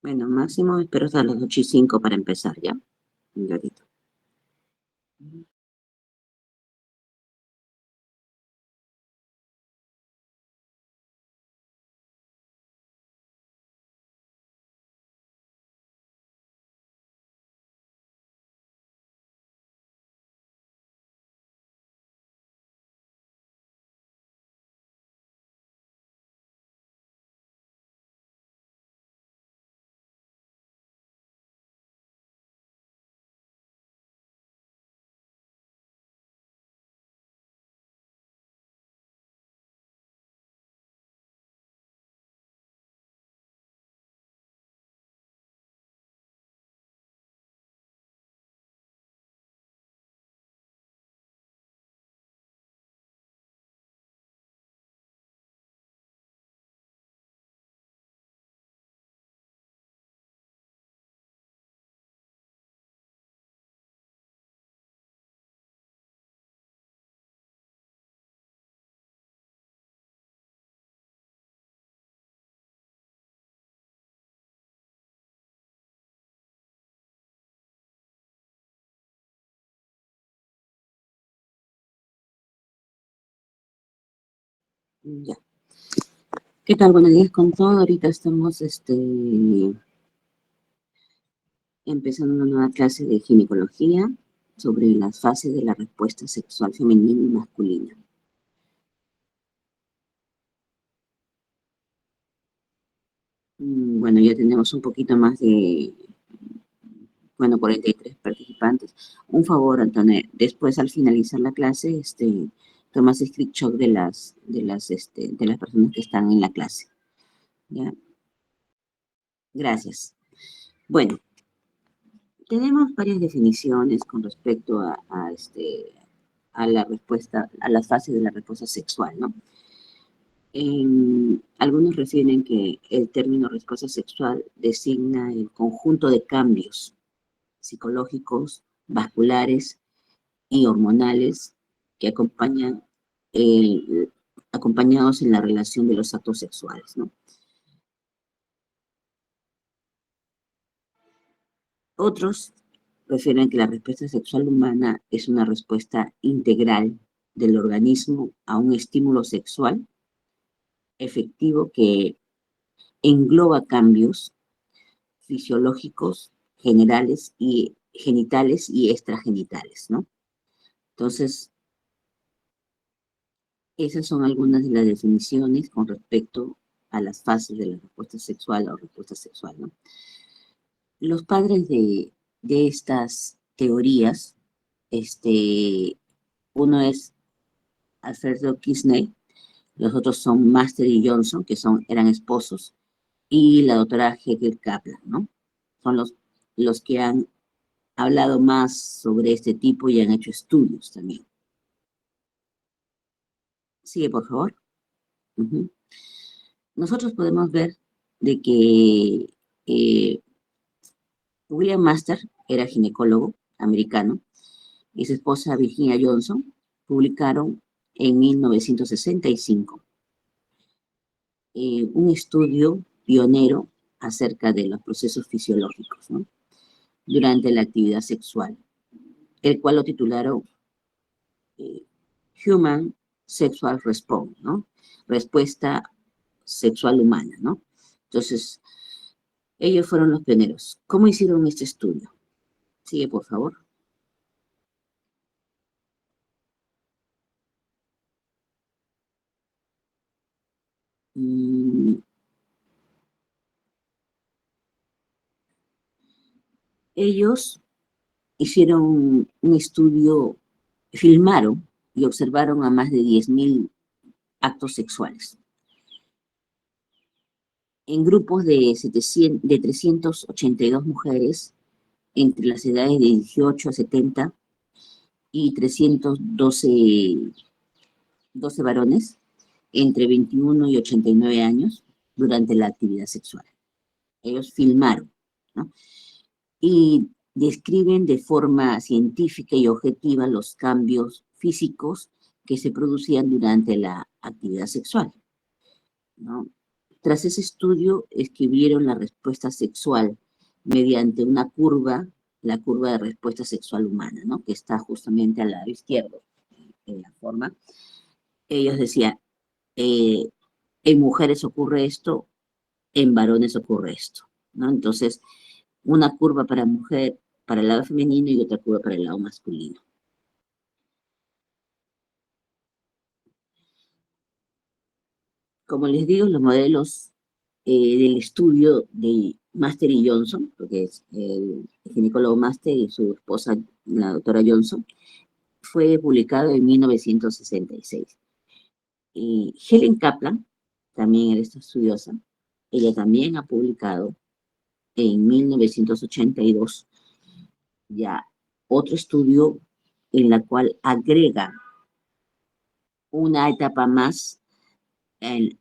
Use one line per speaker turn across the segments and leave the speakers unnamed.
Bueno, máximo espero hasta las 8:05 para empezar, ¿ya? Un ratito. Ya. ¿Qué tal? Buenos días con todo. Ahorita estamos empezando una nueva clase de ginecología sobre las fases de la respuesta sexual femenina y masculina. Bueno, ya tenemos un poquito más de, 43 participantes. Un favor, Antonio, después al finalizar la clase, tomas screenshot de las personas que están en la clase. ¿Ya? Gracias. Bueno, tenemos varias definiciones con respecto a la respuesta, a las fases de la respuesta sexual, ¿no? Algunos refieren que el término respuesta sexual designa el conjunto de cambios psicológicos, vasculares y hormonales que acompañados en la relación de los actos sexuales, ¿no? Otros refieren que la respuesta sexual humana es una respuesta integral del organismo a un estímulo sexual efectivo que engloba cambios fisiológicos generales y genitales y extragenitales, ¿no? Entonces, esas son algunas de las definiciones con respecto a las fases de la respuesta sexual o respuesta sexual, ¿no? Los padres de estas teorías, uno es Alfredo Kinsey, los otros son Master y Johnson, que eran esposos, y la doctora Hegel Kaplan, ¿no? Son los que han hablado más sobre este tipo y han hecho estudios también. Sigue, por favor. Ujú. Nosotros podemos ver de que William Master era ginecólogo americano y su esposa Virginia Johnson publicaron en 1965 un estudio pionero acerca de los procesos fisiológicos, ¿no? Durante la actividad sexual, el cual lo titularon eh, Human Sexual Response, ¿no? Respuesta sexual humana, ¿no? Entonces, ellos fueron los pioneros. ¿Cómo hicieron este estudio? Sigue, por favor. Mm, ellos hicieron un estudio, filmaron y observaron a más de 10.000 actos sexuales en grupos de 382 mujeres entre las edades de 18 a 70 y 312 varones entre 21 y 89 años durante la actividad sexual. Ellos filmaron, ¿no? Y describen de forma científica y objetiva los cambios físicos que se producían durante la actividad sexual, ¿no? Tras ese estudio, escribieron la respuesta sexual mediante una curva, la curva de respuesta sexual humana, ¿no? Que está justamente al lado izquierdo, en la forma. Ellos decían, eh, en mujeres ocurre esto, en varones ocurre esto, ¿no? Entonces, una curva para mujer, para el lado femenino y otra curva para el lado masculino. Como les digo, los modelos del estudio de Master y Johnson, porque es el ginecólogo Master y su esposa, la doctora Johnson, fue publicado en 1966. Y Helen Kaplan, también era esta estudiosa, ella también ha publicado en 1982 ya otro estudio en la cual agrega una etapa más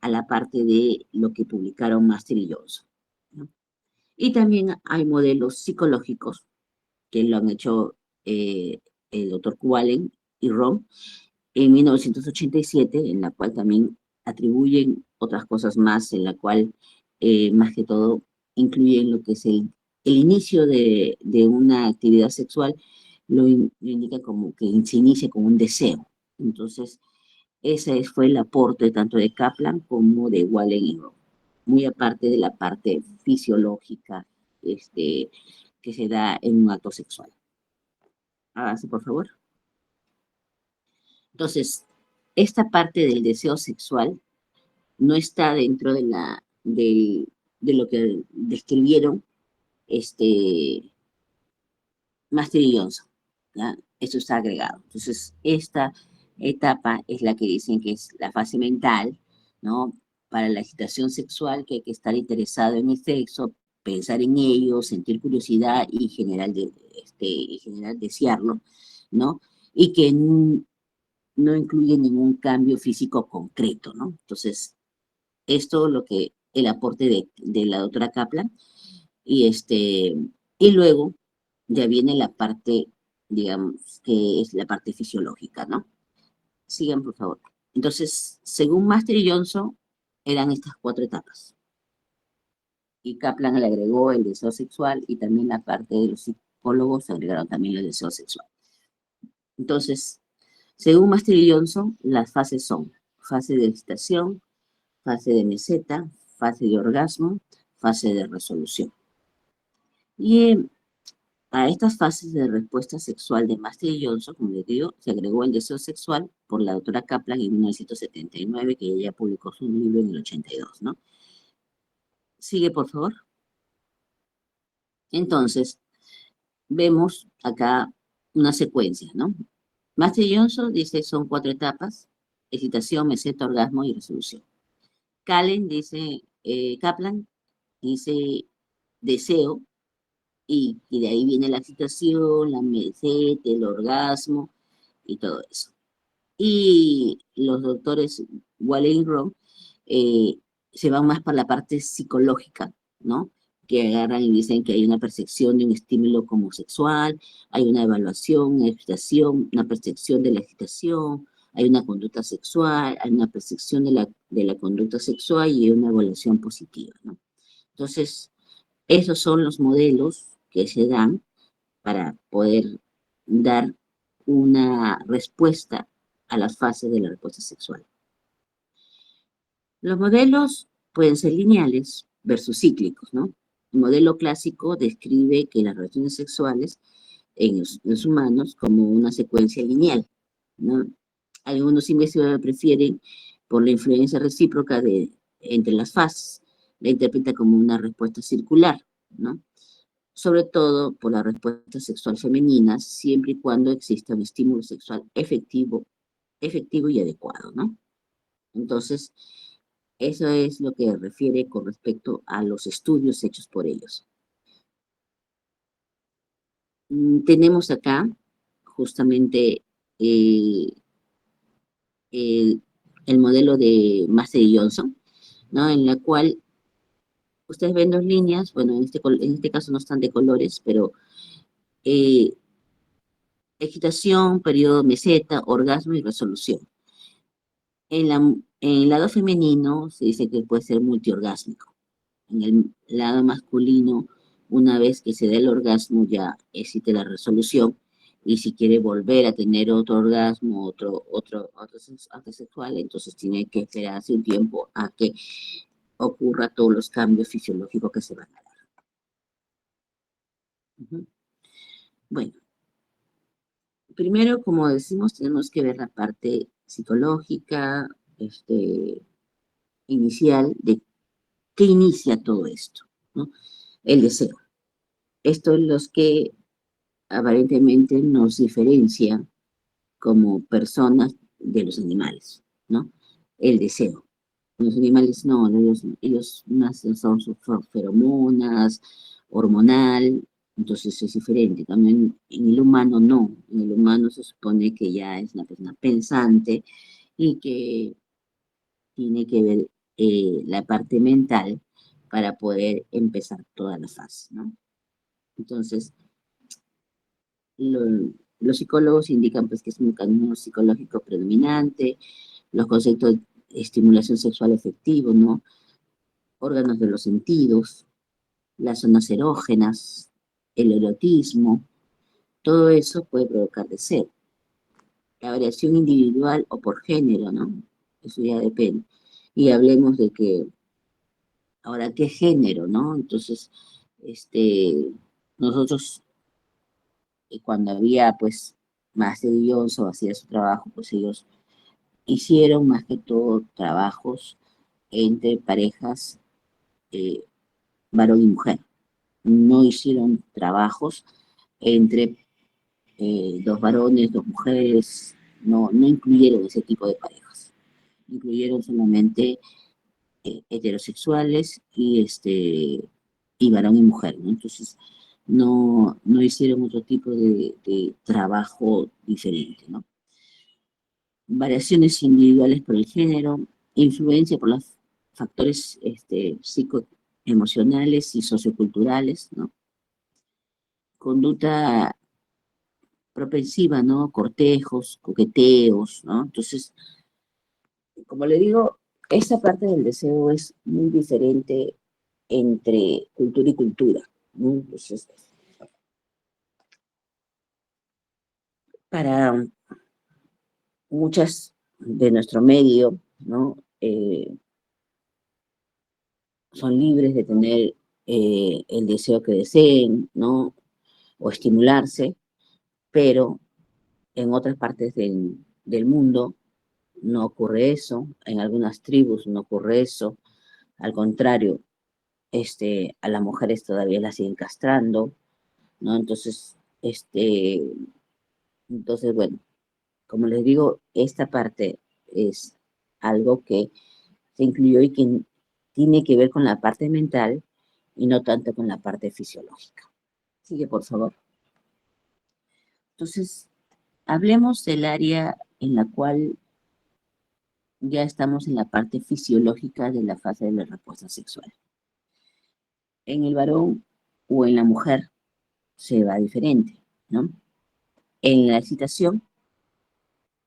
a la parte de lo que publicaron Master y Johnson, ¿no? Y también hay modelos psicológicos que lo han hecho el doctor Kualen y Rom en 1987, en la cual también atribuyen otras cosas más, en la cual más que todo incluyen lo que es el inicio de una actividad sexual, lo indica como que se inicia con un deseo. Entonces, ese fue el aporte tanto de Kaplan como de Wallen y Rowe, muy aparte de la parte fisiológica que se da en un acto sexual. Hágase, por favor. Entonces, esta parte del deseo sexual no está dentro de lo que describieron Master y Johnson, ¿ya? Eso está agregado. Entonces, esta etapa es la que dicen que es la fase mental, ¿no? Para la excitación sexual, que hay que estar interesado en el sexo, pensar en ello, sentir curiosidad y general desearlo, ¿no? Y que no incluye ningún cambio físico concreto, ¿no? Entonces, esto es lo que el aporte de la doctora Kaplan y luego ya viene la parte, digamos, que es la parte fisiológica, ¿no? Sigan, por favor. Entonces, según Master y Johnson, eran estas 4 etapas. Y Kaplan le agregó el deseo sexual y también la parte de los psicólogos agregaron también el deseo sexual. Entonces, según Master y Johnson, las fases son fase de excitación, fase de meseta, fase de orgasmo, fase de resolución. Y a estas fases de respuesta sexual de Master y Johnson, como les digo, se agregó el deseo sexual por la doctora Kaplan en 1979, que ella publicó su libro en el 82, ¿no? Sigue, por favor. Entonces, vemos acá una secuencia, ¿no? Master y Johnson dice son 4 etapas: excitación, meseta, orgasmo y resolución. Kaplan dice deseo, y de ahí viene la excitación, la meseta, el orgasmo y todo eso. Y los doctores Waller y Rowe se van más para la parte psicológica, ¿no? Que agarran y dicen que hay una percepción de un estímulo como sexual, hay una evaluación, una excitación, una percepción de la excitación, hay una conducta sexual, hay una percepción de la conducta sexual y una evaluación positiva, ¿no? Entonces, esos son los modelos que se dan para poder dar una respuesta a las fases de la respuesta sexual. Los modelos pueden ser lineales versus cíclicos, ¿no? El modelo clásico describe que las relaciones sexuales en los humanos como una secuencia lineal, ¿no? Algunos investigadores prefieren, por la influencia recíproca entre las fases, la interpreta como una respuesta circular, ¿no? Sobre todo por la respuesta sexual femenina, siempre y cuando exista un estímulo sexual efectivo y adecuado, ¿no? Entonces, eso es lo que refiere con respecto a los estudios hechos por ellos. Tenemos acá justamente eh, el modelo de Massey y Johnson, ¿no? En la cual ustedes ven 2 líneas, bueno, en este caso no están de colores, pero eh, excitación, periodo meseta, orgasmo y resolución. En el lado femenino se dice que puede ser multiorgásmico. En el lado masculino, una vez que se da el orgasmo, ya existe la resolución. Y si quiere volver a tener otro orgasmo, otro acto sexual, entonces tiene que esperarse un tiempo a que ocurra todos los cambios fisiológicos que se van a dar. Ujú. Bueno, primero, como decimos, tenemos que ver la parte psicológica, inicial, de qué inicia todo esto, ¿no? El deseo. Esto es lo que aparentemente nos diferencia como personas de los animales, ¿no? El deseo. Los animales no, ellos nacen, son sus feromonas, hormonal, entonces es diferente. También en el humano no, en el humano se supone que ya es una persona pensante y que tiene que ver la parte mental para poder empezar toda la fase, ¿no? Entonces, lo- los psicólogos indican pues que es un mecanismo psicológico predominante, los conceptos de estimulación sexual efectivo, ¿no? Órganos de los sentidos, las zonas erógenas, el erotismo, todo eso puede provocar deseo. La variación individual o por género, ¿no? Eso ya depende. Y hablemos de que, ahora, ¿qué género, no? Entonces, nosotros, cuando había, pues, más de Dios o hacía su trabajo, pues ellos hicieron más que todo trabajos entre parejas, eh, varón y mujer. No hicieron trabajos entre dos varones, dos mujeres, no incluyeron ese tipo de parejas. Incluyeron solamente heterosexuales y varón y mujer, ¿no? Entonces, no hicieron otro tipo de trabajo diferente, ¿no? Variaciones individuales por el género, influencia por los factores psicoemocionales y socioculturales, ¿no? Conducta propensiva, ¿no? Cortejos, coqueteos, ¿no? Entonces, como le digo, esa parte del deseo es muy diferente entre cultura y cultura, ¿no? Entonces, para muchas de nuestro medio, ¿no? Son libres de tener el deseo que deseen, ¿no? O estimularse, pero en otras partes del mundo no ocurre eso, en algunas tribus no ocurre eso, al contrario, a las mujeres todavía las siguen castrando, ¿no? Entonces, bueno, como les digo, esta parte es algo que se incluyó y que tiene que ver con la parte mental y no tanto con la parte fisiológica. Sigue, por favor. Entonces, hablemos del área en la cual ya estamos en la parte fisiológica de la fase de la respuesta sexual. En el varón o en la mujer se va diferente, ¿no? En la excitación,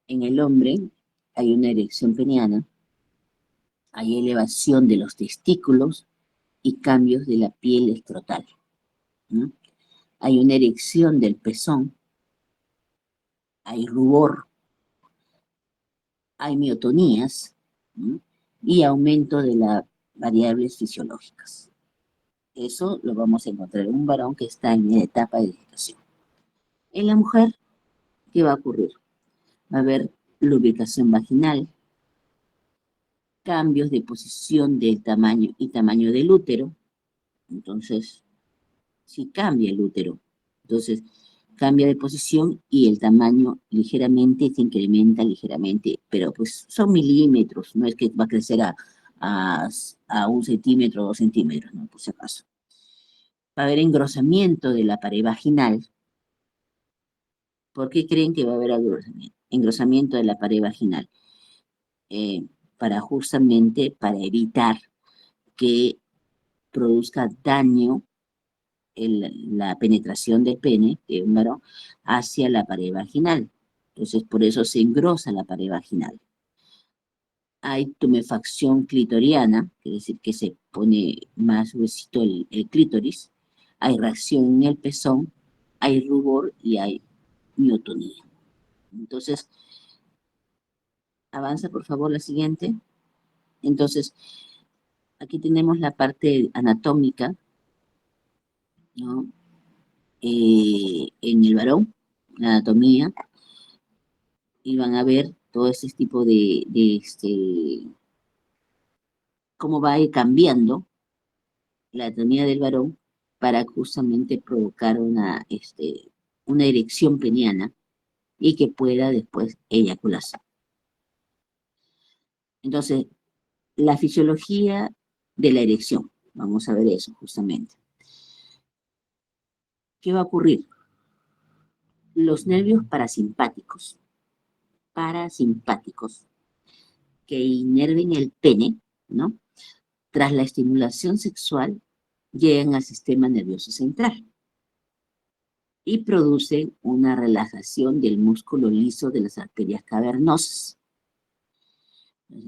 en el hombre hay una erección peniana, hay elevación de los testículos y cambios de la piel escrotal, ¿no? Hay una erección del pezón, hay rubor, hay miotonías, ¿no? Y aumento de las variables fisiológicas. Eso lo vamos a encontrar en un varón que está en la etapa de gestación. En la mujer, ¿qué va a ocurrir? Va a haber lubricación vaginal, cambios de posición del tamaño y tamaño del útero. Entonces, si cambia el útero, entonces cambia de posición y el tamaño ligeramente se incrementa ligeramente, pero pues son milímetros, no es que va a crecer a, a 1 centímetro o 2 centímetros, ¿no? Por si acaso. Va a haber engrosamiento de la pared vaginal. ¿Por qué creen que va a haber engrosamiento de la pared vaginal? Eh, para evitar que produzca daño la penetración del pene de un varón hacia la pared vaginal. Entonces, por eso se engrosa la pared vaginal. hay tumefacción clitoriana, quiere decir que se pone más gruesito el clítoris, hay reacción en el pezón, hay rubor y hay miotonía. Entonces, avanza por favor la siguiente. Entonces, aquí tenemos la parte anatómica, ¿no? En el varón, la anatomía, y van a ver todo ese tipo cómo va a ir cambiando la anatomía del varón para justamente provocar una erección peniana y que pueda después eyacularse. Entonces, la fisiología de la erección, vamos a ver eso justamente. ¿Qué va a ocurrir? Los nervios parasimpáticos, que inerven el pene, ¿no? Tras la estimulación sexual, llegan al sistema nervioso central y producen una relajación del músculo liso de las arterias cavernosas,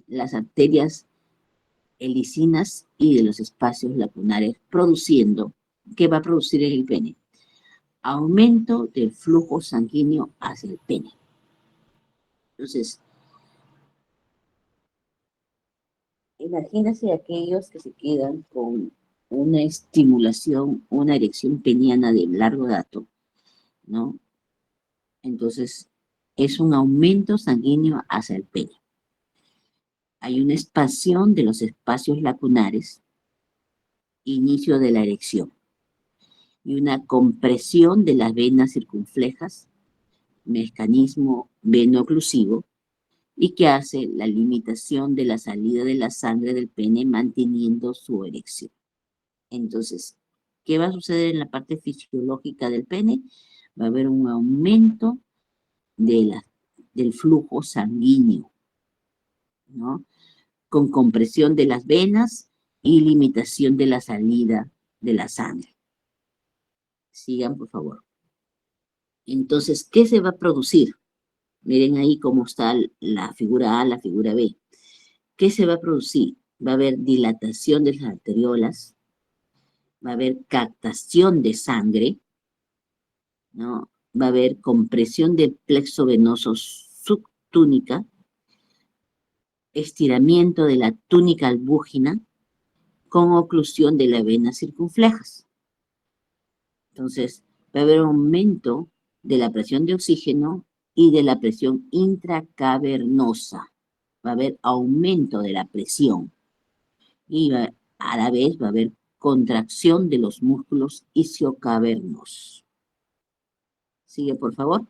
las arterias helicinas y de los espacios lacunares, produciendo, ¿qué va a producir en el pene? Aumento del flujo sanguíneo hacia el pene. Entonces, imagínense aquellos que se quedan con una estimulación, una erección peniana de largo dato, ¿no? Entonces, es un aumento sanguíneo hacia el pene. Hay una expansión de los espacios lacunares, inicio de la erección, y una compresión de las venas circunflejas, mecanismo veno-oclusivo, y que hace la limitación de la salida de la sangre del pene manteniendo su erección. Entonces, ¿qué va a suceder en la parte fisiológica del pene? Va a haber un aumento del flujo sanguíneo, ¿no? Con compresión de las venas y limitación de la salida de la sangre. Sigan, por favor. Entonces, ¿qué se va a producir? Miren ahí cómo está la figura A, la figura B. ¿Qué se va a producir? Va a haber dilatación de las arteriolas, va a haber captación de sangre, ¿no? Va a haber compresión del plexo venoso subtúnica, estiramiento de la túnica albúgina con oclusión de las venas circunflejas. Entonces, va a haber aumento de la presión de oxígeno y de la presión intracavernosa. Va a haber aumento de la presión y a la vez va a haber contracción de los músculos isquiocavernosos. Sigue, por favor.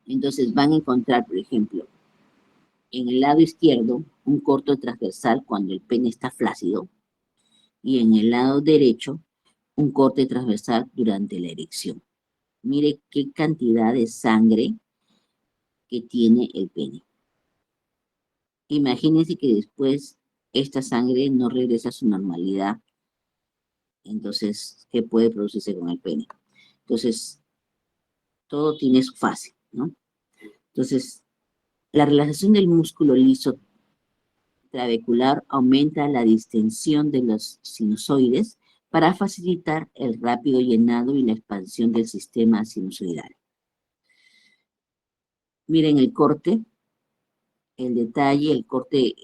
Entonces van a encontrar, por ejemplo, en el lado izquierdo un corte transversal cuando el pene está flácido y en el lado derecho un corte transversal durante la erección. Mire qué cantidad de sangre que tiene el pene. Imagínense que después esta sangre no regresa a su normalidad. Entonces, ¿qué puede producirse con el pene? Entonces, todo tiene su fase, ¿no? Entonces, la relajación del músculo liso trabecular aumenta la distensión de los sinusoides para facilitar el rápido llenado y la expansión del sistema sinusoidal. Miren el corte, el detalle, el corte,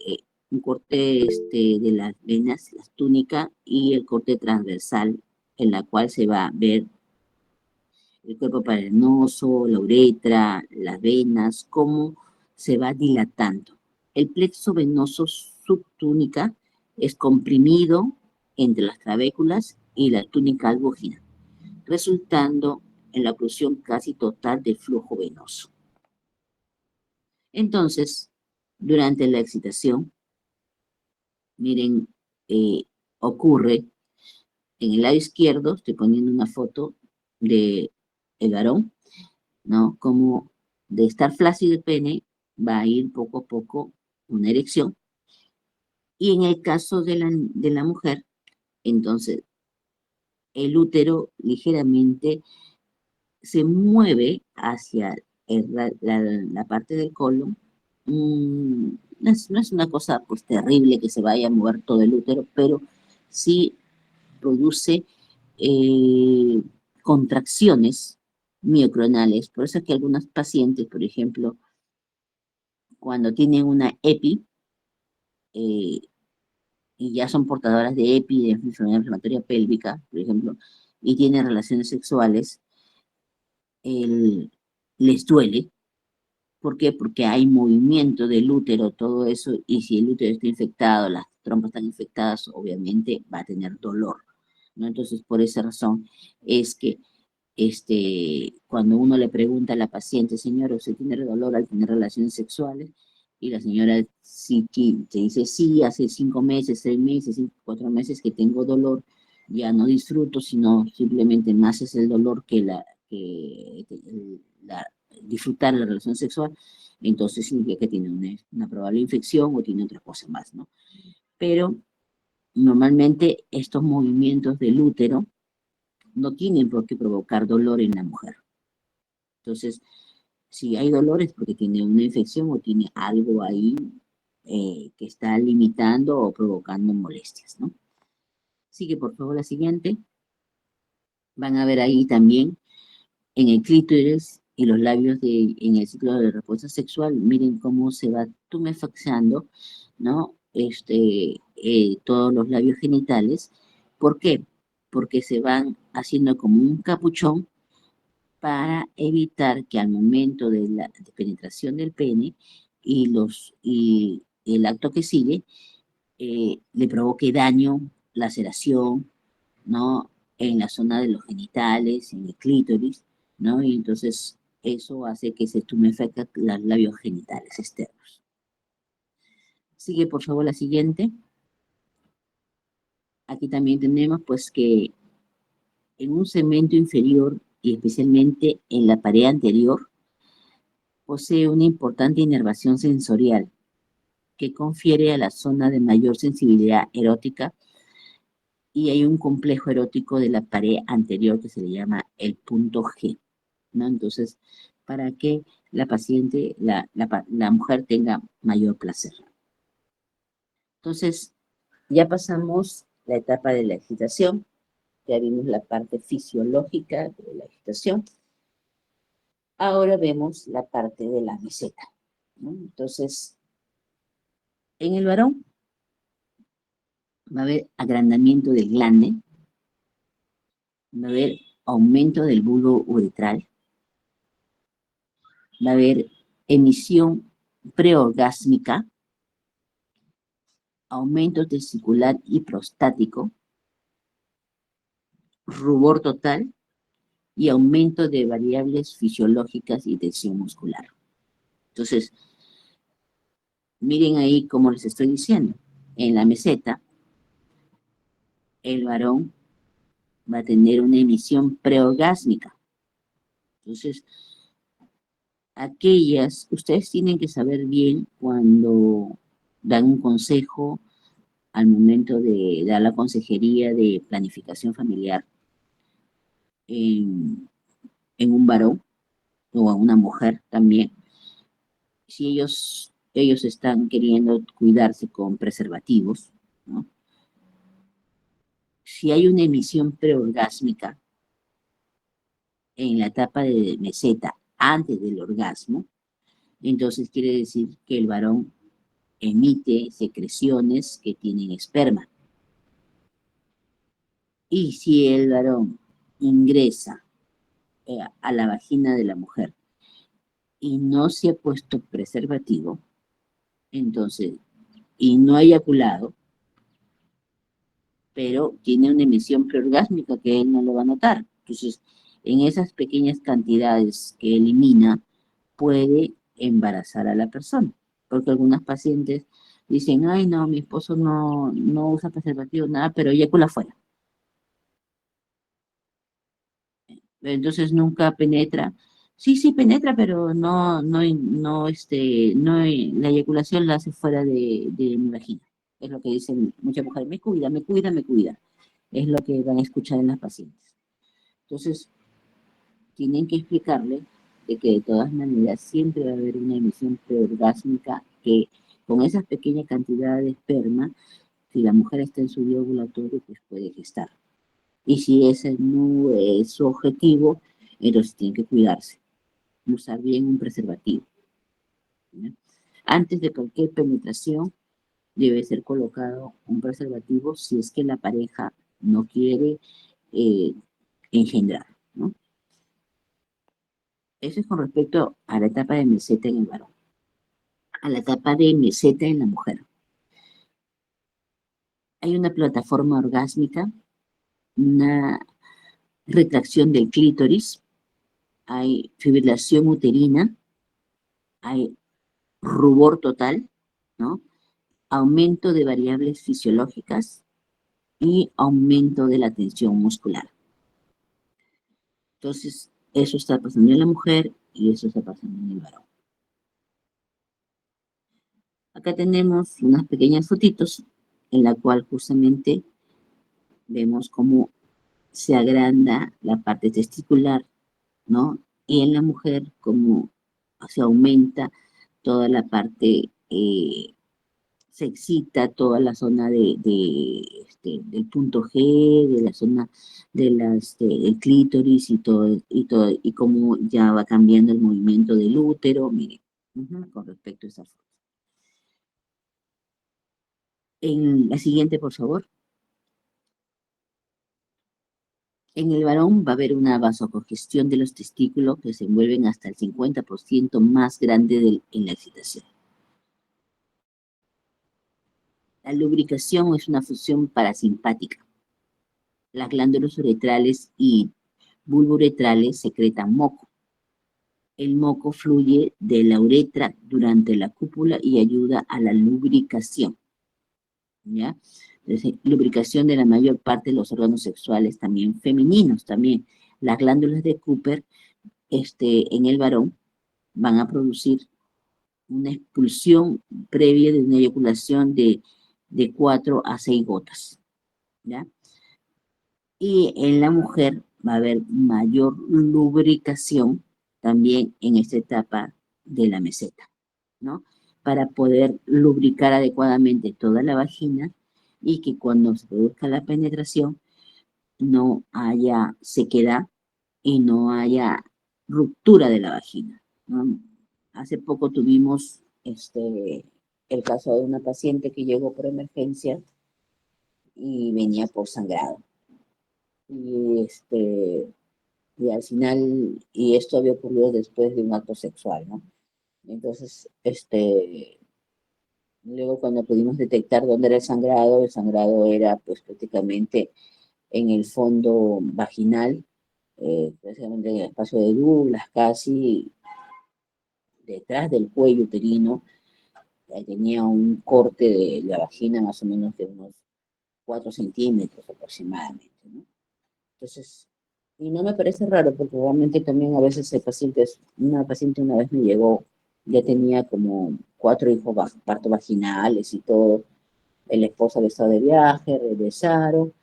un corte de las venas, la túnica y el corte transversal en la cual se va a ver el cuerpo cavernoso, la uretra, las venas, cómo se va dilatando. El plexo venoso subtúnica es comprimido entre las trabéculas y la túnica albúgina, resultando en la oclusión casi total del flujo venoso. Entonces, durante la excitación, miren, ocurre en el lado izquierdo, estoy poniendo una foto de el varón, ¿no? Como de estar flácido el pene, va a ir poco a poco una erección. Y en el caso de la mujer, entonces, el útero ligeramente se mueve hacia la parte del colon no es una cosa pues terrible que se vaya a mover todo el útero, pero sí produce eh, contracciones mioclonales. Por eso es que algunos pacientes, por ejemplo, cuando tienen una EPI, eh, y ya son portadoras de EPI, de enfermedad inflamatoria pélvica, por ejemplo, y tienen relaciones sexuales, les duele. ¿Por qué? Porque hay movimiento del útero, todo eso, y si el útero está infectado, las trompas están infectadas, obviamente va a tener dolor, ¿no? Entonces, por esa razón es que cuando uno le pregunta a la paciente, señora, ¿usted tiene dolor al tener relaciones sexuales? Y la señora sí te dice, sí, hace 5 meses, 6 meses, 4 meses que tengo dolor, ya no disfruto, sino simplemente más es el dolor que disfrutar la relación sexual, entonces significa que tiene una probable infección o tiene otra cosa más, ¿no? Pero normalmente estos movimientos del útero no tienen por qué provocar dolor en la mujer. Entonces, si hay dolor es porque tiene una infección o tiene algo ahí que está limitando o provocando molestias, ¿no? Sigue, por favor, la siguiente. Van a ver ahí también en el clítoris y los labios en el ciclo de respuesta sexual, miren cómo se va tumefactando, ¿no? Todos los labios genitales. ¿Por qué? Porque se van haciendo como un capuchón para evitar que al momento de la penetración del pene y el acto que sigue le provoque daño, laceración, ¿no? En la zona de los genitales, en el clítoris, ¿no? Y entonces eso hace que se tumefacten los labios genitales externos. Sigue, por favor, la siguiente. Aquí también tenemos, pues, que en un segmento inferior y especialmente en la pared anterior, posee una importante inervación sensorial que confiere a la zona de mayor sensibilidad erótica y hay un complejo erótico de la pared anterior que se le llama el punto G, ¿no? Entonces, para que la paciente, la mujer tenga mayor placer. Entonces, ya pasamos la etapa de la excitación, ya vimos la parte fisiológica de la excitación. Ahora vemos la parte de la meseta, ¿no? Entonces, en el varón va a haber agrandamiento del glande, va a haber aumento del bulbo uretral, va a haber emisión preorgásmica, aumento testicular y prostático, rubor total y aumento de variables fisiológicas y tensión muscular. Entonces, miren ahí como les estoy diciendo, en la meseta, el varón va a tener una emisión preorgásmica. Entonces, ustedes tienen que saber bien cuando dan un consejo al momento de dar la consejería de planificación familiar en un varón o a una mujer también, si ellos están queriendo cuidarse con preservativos, ¿no? Si hay una emisión preorgásmica en la etapa de meseta antes del orgasmo, entonces quiere decir que el varón emite secreciones que tienen esperma. Y si el varón ingresa a la vagina de la mujer y no se ha puesto preservativo, entonces, y no ha eyaculado, pero tiene una emisión preorgásmica que él no lo va a notar. Entonces, en esas pequeñas cantidades que elimina, puede embarazar a la persona. Porque algunas pacientes dicen, ay, no, mi esposo no usa preservativo, nada, pero eyacula afuera. Entonces nunca penetra. Sí, sí penetra, pero la eyaculación la hace fuera de mi vagina. Es lo que dicen muchas mujeres, me cuida, me cuida, me cuida. Es lo que van a escuchar en las pacientes. Entonces, tienen que explicarle de que de todas maneras siempre va a haber una emisión preorgásmica que con esa pequeña cantidad de esperma, si la mujer está en su día ovulatorio, pues puede gestar. Y si ese no es su objetivo, entonces tiene que cuidarse, usar bien un preservativo, ¿no? Antes de cualquier penetración debe ser colocado un preservativo si es que la pareja no quiere eh, engendrar, ¿no? Eso es con respecto a la etapa de meseta en el varón. A la etapa de meseta en la mujer. Hay una plataforma orgásmica, una retracción del clítoris, hay fibrilación uterina, hay rubor total, ¿no? Aumento de variables fisiológicas y aumento de la tensión muscular. Entonces, eso está pasando en la mujer y eso está pasando en el varón. Acá tenemos unas pequeñas fotitos en la cual justamente vemos cómo se agranda la parte testicular, ¿no? Y en la mujer cómo se aumenta toda la parte, se excita toda la zona del punto G, de la zona del clítoris y cómo ya va cambiando el movimiento del útero, miren, con respecto a esa foto. En la siguiente, por favor. En el varón va a haber una vasocongestión de los testículos que se envuelven hasta el 50% más grande en la excitación. La lubricación es una función parasimpática. Las glándulas uretrales y bulbouretrales secretan moco. El moco fluye de la uretra durante la cópula y ayuda a la lubricación, ¿ya? Entonces, lubricación de la mayor parte de los órganos sexuales, también femeninos, también. Las glándulas de Cooper, en el varón, van a producir una expulsión previa de una eyaculación de 4 a 6 gotas, ¿ya? Y en la mujer va a haber mayor lubricación también en esta etapa de la meseta, ¿no? Para poder lubricar adecuadamente toda la vagina y que cuando se produzca la penetración no haya sequedad y no haya ruptura de la vagina, ¿no? Hace poco tuvimos el caso de una paciente que llegó por emergencia y venía por sangrado. Y al final, y esto había ocurrido después de un acto sexual, ¿no? Entonces, luego cuando pudimos detectar dónde era el sangrado era pues prácticamente en el fondo vaginal, precisamente en el espacio de Douglas, casi detrás del cuello uterino. Tenía un corte de la vagina más o menos de unos 4 centímetros aproximadamente, ¿no? Entonces, y no me parece raro porque realmente también a veces hay pacientes, una paciente una vez me llegó, ya tenía como 4 hijos parto vaginales y todo, el esposo había estado de viaje, regresaron,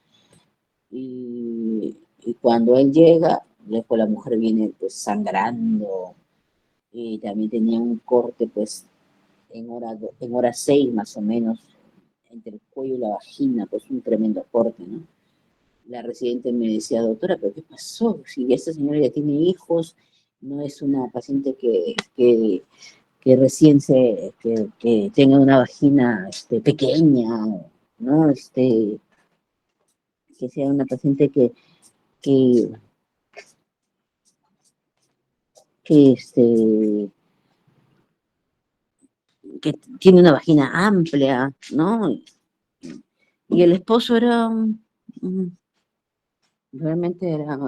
y cuando él llega, después la mujer viene pues sangrando, y también tenía un corte pues en hora 6 más o menos, entre el cuello y la vagina, pues un tremendo corte, ¿no? La residente me decía, doctora, ¿pero qué pasó? Si esta señora ya tiene hijos, no es una paciente que recién que tenga una vagina pequeña, ¿no? Que sea una paciente que, que, que tiene una vagina amplia, ¿no? Y el esposo era realmente era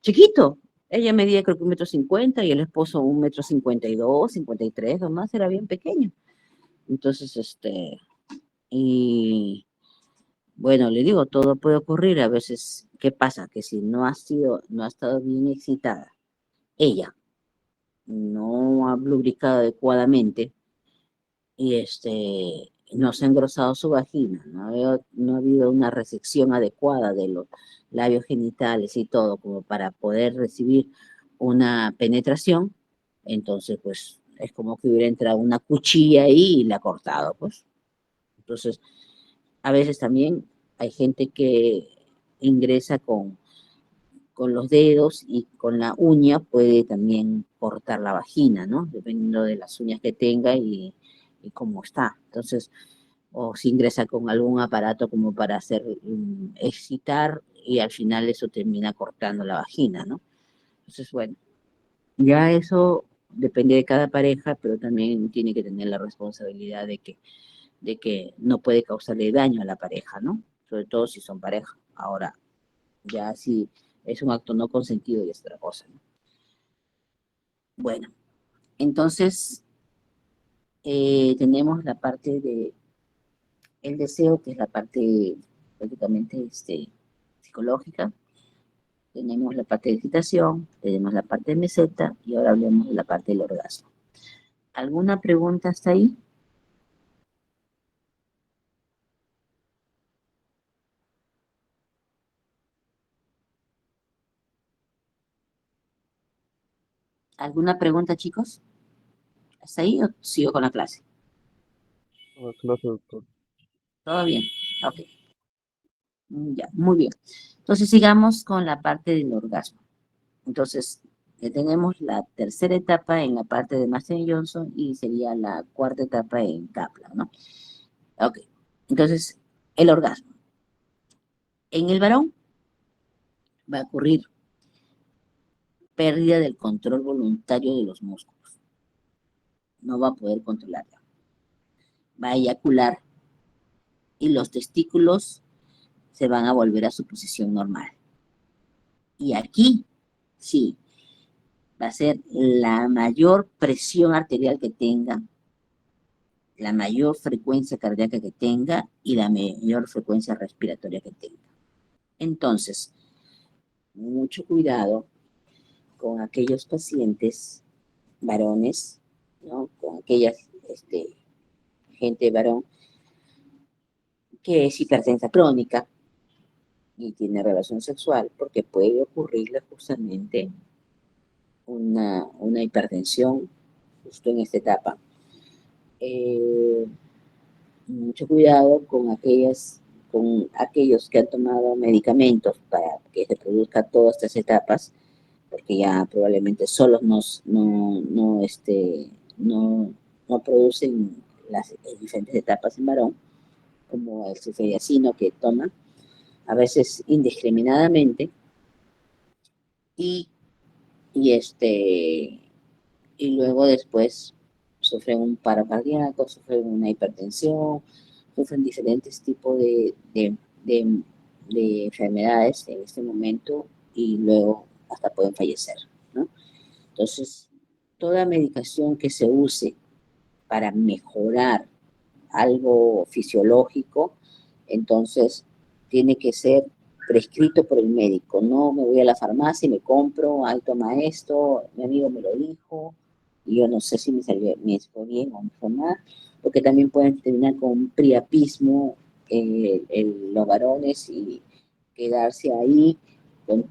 chiquito. Ella medía creo que 1,50 m y el esposo 1,52 m, 53 nomás, era bien pequeño. Entonces, y bueno, le digo, todo puede ocurrir. A veces, ¿qué pasa? Que si no ha estado bien excitada, ella no ha lubricado adecuadamente y no se ha engrosado su vagina, no ha habido una resección adecuada de los labios genitales y todo, como para poder recibir una penetración, entonces pues es como que hubiera entrado una cuchilla ahí y la ha cortado, pues. Entonces, a veces también hay gente que ingresa con los dedos y con la uña puede también cortar la vagina, ¿no? Dependiendo de las uñas que tenga y cómo está. Entonces, o si ingresa con algún aparato como para hacer excitar y al final eso termina cortando la vagina, ¿no? Entonces, bueno, ya eso depende de cada pareja, pero también tiene que tener la responsabilidad de que no puede causarle daño a la pareja, ¿no? Sobre todo si son pareja. Ahora, ya si es un acto no consentido y es otra cosa, ¿no? Bueno, entonces tenemos la parte de el deseo, que es la parte prácticamente psicológica. Tenemos la parte de excitación, tenemos la parte de meseta y ahora hablemos de la parte del orgasmo. ¿Alguna pregunta hasta ahí? ¿Alguna pregunta, chicos? ¿Hasta ahí o sigo con la clase?
La clase, doctor.
¿Todo bien? Ok. Ya, muy bien. Entonces sigamos con la parte del orgasmo. Entonces, tenemos la tercera etapa en la parte de Master Johnson y sería la cuarta etapa en Kaplan, ¿no? Ok. Entonces, el orgasmo. En el varón va a ocurrir pérdida del control voluntario de los músculos. No va a poder controlarla. Va a eyacular y los testículos se van a volver a su posición normal. Y aquí, sí, va a ser la mayor presión arterial que tenga, la mayor frecuencia cardíaca que tenga y la mayor frecuencia respiratoria que tenga. Entonces, mucho cuidado con aquellos pacientes varones, ¿no? Con aquellas gente varón que es hipertensa crónica y tiene relación sexual, porque puede ocurrirle justamente una hipertensión justo en esta etapa. Mucho cuidado con aquellos que han tomado medicamentos para que se produzcan todas estas etapas, porque ya probablemente solos no producen las diferentes etapas en varón, como el sulfadiazino que toma, a veces indiscriminadamente, y, y, y luego después sufren un paro cardíaco, sufren una hipertensión, sufren diferentes tipos de, de enfermedades en este momento y luego hasta pueden fallecer, ¿no? Entonces, toda medicación que se use para mejorar algo fisiológico, entonces tiene que ser prescrito por el médico. No me voy a la farmacia y me compro, ay, toma esto, mi amigo me lo dijo, y yo no sé si me fue bien o me fue mal, porque también pueden terminar con un priapismo los varones y quedarse ahí con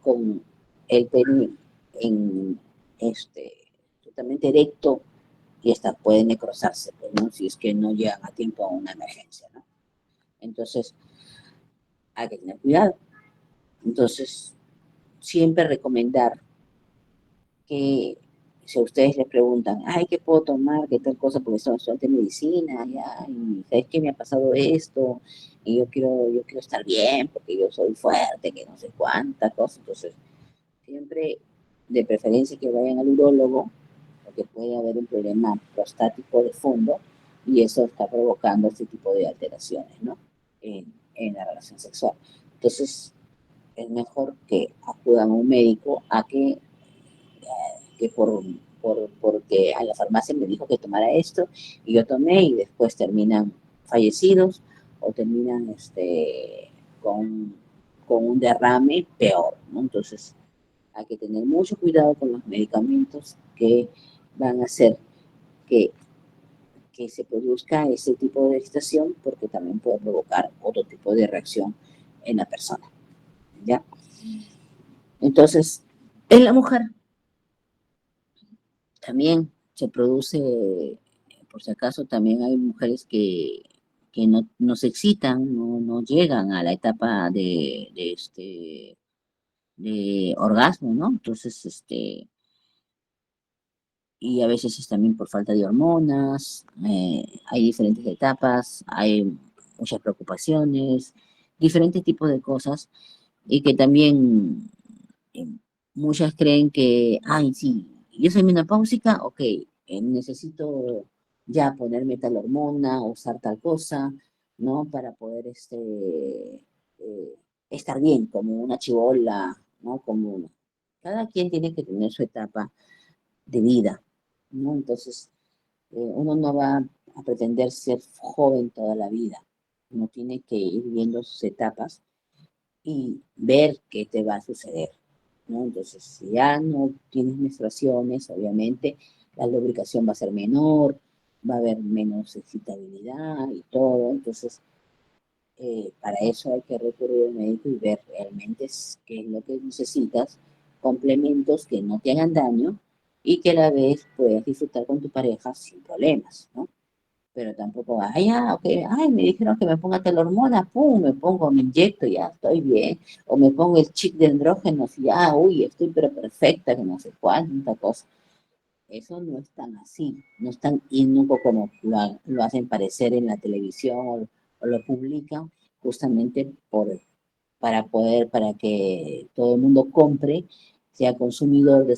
con el pene en totalmente erecto y hasta puede necrosarse, pues, ¿no? Si es que no llegan a tiempo a una emergencia, ¿no? Entonces, hay que tener cuidado. Entonces, siempre recomendar que si a ustedes les preguntan, ay, ¿qué puedo tomar? ¿Qué tal cosa? Porque son de medicina, ya, y ¿sabes qué me ha pasado esto? Y yo quiero estar bien porque yo soy fuerte, que no sé cuántas cosas. Entonces, siempre de preferencia que vayan al urólogo, porque puede haber un problema prostático de fondo y eso está provocando este tipo de alteraciones, ¿no? En la relación sexual. Entonces, es mejor que acudan a un médico a que porque a la farmacia me dijo que tomara esto y yo tomé y después terminan fallecidos o terminan con, con un derrame peor, ¿no? Entonces, hay que tener mucho cuidado con los medicamentos que van a hacer que, que se produzca ese tipo de excitación porque también puede provocar otro tipo de reacción en la persona, ¿ya? Entonces, en la mujer también se produce, por si acaso, también hay mujeres que no se excitan, no llegan a la etapa de orgasmo, ¿no? Entonces, y a veces es también por falta de hormonas, hay diferentes etapas, hay muchas preocupaciones, diferentes tipos de cosas, y que también eh, muchas creen que, ay, sí, yo soy menopáusica, ok, necesito ya ponerme tal hormona, o usar tal cosa, ¿no? Para poder eh, estar bien, como una chibola, ¿no? Cada quien tiene que tener su etapa de vida, ¿no? Entonces, uno no va a pretender ser joven toda la vida, uno tiene que ir viendo sus etapas y ver qué te va a suceder, ¿no? Entonces, si ya no tienes menstruaciones, obviamente la lubricación va a ser menor, va a haber menos excitabilidad y todo, entonces para eso hay que recurrir al médico y ver realmente qué es lo que necesitas, complementos que no te hagan daño y que a la vez puedas disfrutar con tu pareja sin problemas, ¿no? Pero tampoco, ay, ya, ok, ay, me dijeron que me ponga tal hormona, pum, me pongo, me inyecto, ya estoy bien, o me pongo el chip de andrógenos y ya, uy, estoy pero perfecta, que no sé cuánta cosa. Eso no es tan así, no es tan inocuo como lo hacen parecer en la televisión o lo publican, justamente para que todo el mundo compre, sea consumidor de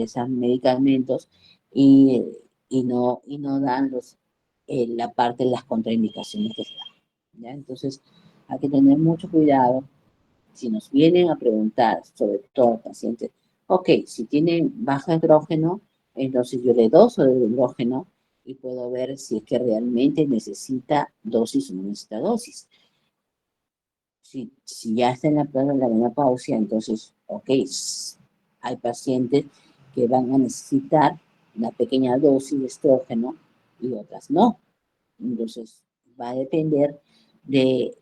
esos medicamentos y, y no dan la parte de las contraindicaciones que se dan, ¿ya? Entonces, hay que tener mucho cuidado si nos vienen a preguntar, sobre todo pacientes, ok, si tienen bajo estrógeno, entonces yo le doso de hidrógeno y puedo ver si es que realmente necesita dosis o no necesita dosis. Si ya está en la prueba de la menopausia, entonces, ok, hay pacientes que van a necesitar una pequeña dosis de estrógeno y otras no. Entonces, va a depender de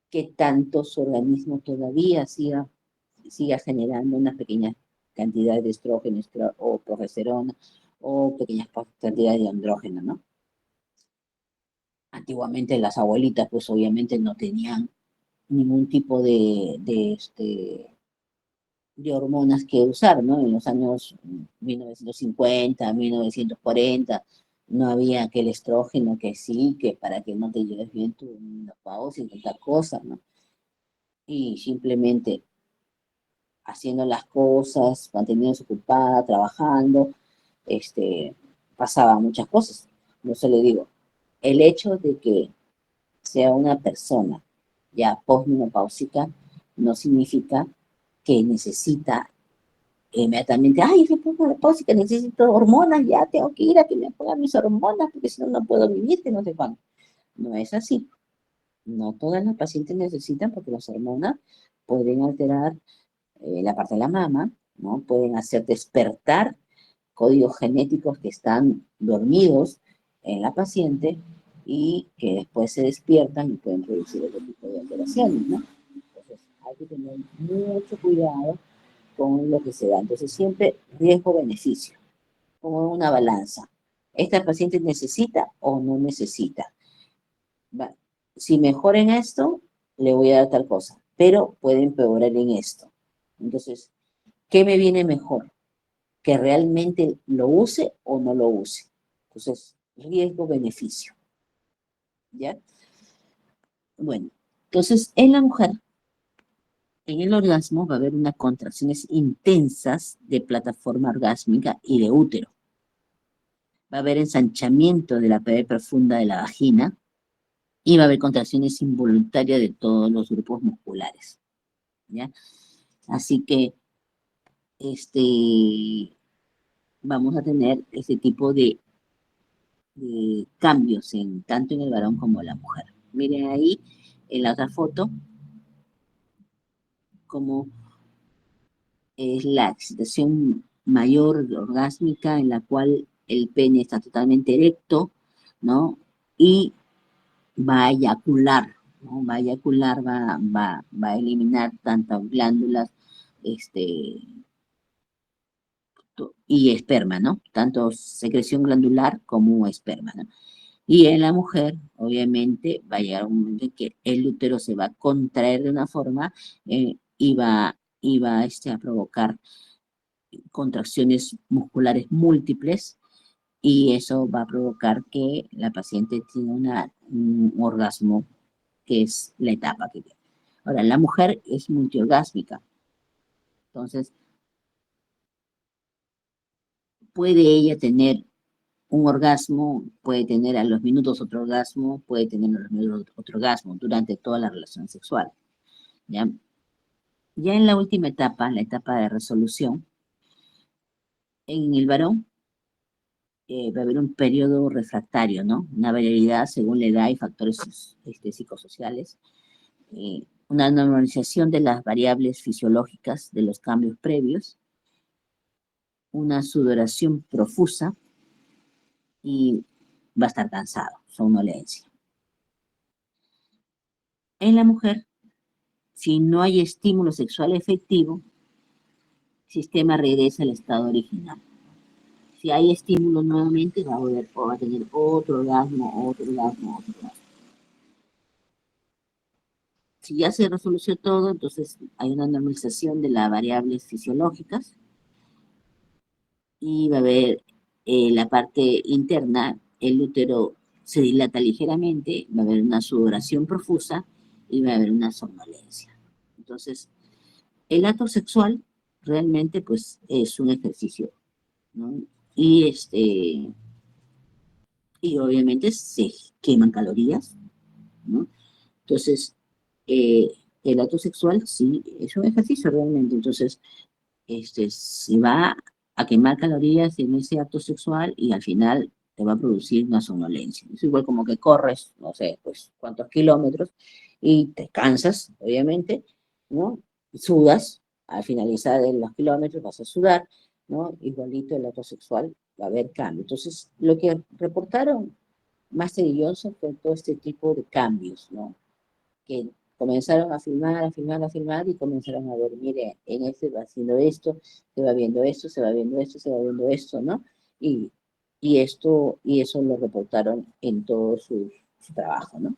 qué tanto su organismo todavía siga generando una pequeña cantidad de estrógeno o progesterona o pequeñas cantidades de andrógeno, ¿no? Antiguamente las abuelitas, pues obviamente no tenían ningún tipo de hormonas que usar, ¿no? En los años 1950, 1940, no había aquel estrógeno que sí, que para que no te lleves bien tu menopausia y tanta cosa, ¿no? Y simplemente haciendo las cosas, manteniéndose ocupada, trabajando, este, pasaban muchas cosas. No se le digo, el hecho de que sea una persona ya postmenopáusica no significa que necesita inmediatamente, ay, soy postmenopáusica, necesito hormonas, ya tengo que ir a que me pongan mis hormonas, porque si no, no puedo vivir, que no sé cuándo. No es así. No todas las pacientes necesitan, porque las hormonas pueden alterar la parte de la mama, ¿no? Pueden hacer despertar códigos genéticos que están dormidos en la paciente y que después se despiertan y pueden producir otro tipo de alteraciones, ¿no? Entonces, hay que tener mucho cuidado con lo que se da. Entonces, siempre riesgo-beneficio, como una balanza. ¿Esta paciente necesita o no necesita? Va, si mejora en esto, le voy a dar tal cosa, pero puede empeorar en esto. Entonces, ¿qué me viene mejor? ¿Que realmente lo use o no lo use? Entonces, riesgo-beneficio, ¿ya? Bueno, entonces en la mujer, en el orgasmo va a haber unas contracciones intensas de plataforma orgásmica y de útero. Va a haber ensanchamiento de la pared profunda de la vagina y va a haber contracciones involuntarias de todos los grupos musculares, ¿ya? Así que, vamos a tener ese tipo de cambios tanto en el varón como en la mujer. Miren ahí en la otra foto cómo es la excitación mayor orgásmica en la cual el pene está totalmente erecto, ¿no? Y va a eyacular, ¿no? Va a eyacular, va a eliminar tantas glándulas, este, y esperma, ¿no? Tanto secreción glandular como esperma, ¿no? Y en la mujer, obviamente, va a llegar un momento en que el útero se va a contraer de una forma y va a provocar contracciones musculares múltiples y eso va a provocar que la paciente tenga un orgasmo, que es la etapa que tiene. Ahora, la mujer es multiorgásmica, entonces puede ella tener un orgasmo, puede tener a los minutos otro orgasmo, puede tener a los minutos otro orgasmo durante toda la relación sexual. ¿Ya? Ya en la última etapa, la etapa de resolución, en el varón va a haber un periodo refractario, ¿no? Una variabilidad según la edad y factores psicosociales, una normalización de las variables fisiológicas de los cambios previos, una sudoración profusa y va a estar cansado, somnolencia. En la mujer, si no hay estímulo sexual efectivo, el sistema regresa al estado original. Si hay estímulo nuevamente, va a tener otro orgasmo, otro orgasmo, otro orgasmo. Si ya se resolvió todo, entonces hay una normalización de las variables fisiológicas y va a haber la parte interna, el útero se dilata ligeramente, va a haber una sudoración profusa y va a haber una somnolencia. Entonces, el acto sexual realmente pues es un ejercicio, ¿no? Y obviamente se queman calorías, ¿no? Entonces, eh, el acto sexual sí es un ejercicio realmente. Entonces, se va a quemar calorías en ese acto sexual y al final te va a producir una somnolencia. Es igual como que corres, no sé, pues cuántos kilómetros y te cansas, obviamente, ¿no? Sudas, al finalizar de los kilómetros vas a sudar, ¿no? Igualito el acto sexual va a haber cambio. Entonces, lo que reportaron Master y Johnson fue todo este tipo de cambios, ¿no? Que comenzaron a filmar, a filmar, a filmar y comenzaron a ver, mire, en este va haciendo esto, se va viendo esto, se va viendo esto, se va viendo esto, ¿no? Y, y eso lo reportaron en todo su trabajo, ¿no?